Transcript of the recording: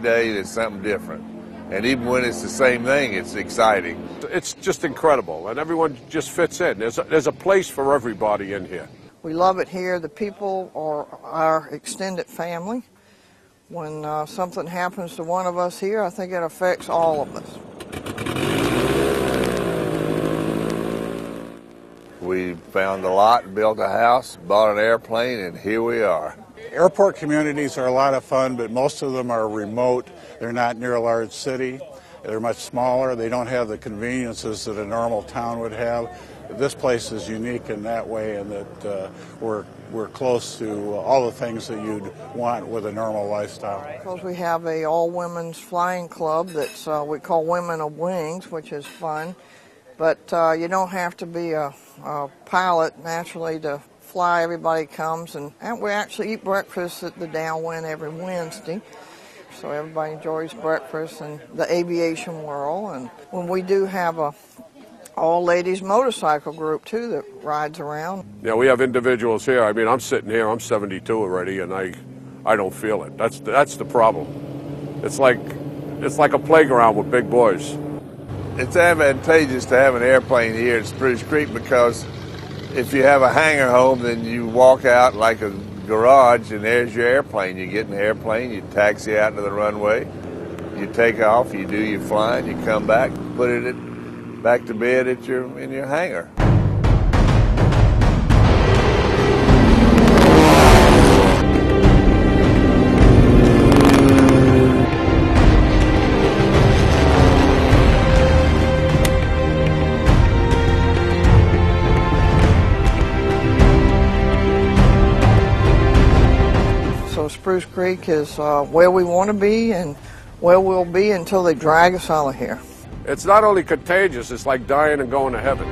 day there's something different. And even when it's the same thing, it's exciting. It's just incredible, and everyone just fits in. There's a place for everybody in here. We love it here. The people are our extended family. When something happens to one of us here, I think it affects all of us. We found a lot, built a house, bought an airplane, and here we are. Airport communities are a lot of fun, but most of them are remote. They're not near a large city. They're much smaller. They don't have the conveniences that a normal town would have. This place is unique in that way, in that we're close to all the things that you'd want with a normal lifestyle. Because we have a all-women's flying club that's we call Women of Wings, which is fun. But you don't have to be a pilot naturally to fly. Everybody comes, and we actually eat breakfast at the downwind every Wednesday. So everybody enjoys breakfast and the aviation world. And when we do have a all-ladies motorcycle group, too, that rides around. Yeah, we have individuals here. I mean, I'm sitting here, I'm 72 already, and I don't feel it. That's the problem. It's like a playground with big boys. It's advantageous to have an airplane here at Spruce Creek because if you have a hangar home, then you walk out like a garage and there's your airplane. You get in the airplane, you taxi out to the runway, you take off, you do your flying, you come back, put it back to bed in your hangar. So Spruce Creek is where we want to be and where we'll be until they drag us out of here. It's not only contagious, it's like dying and going to heaven.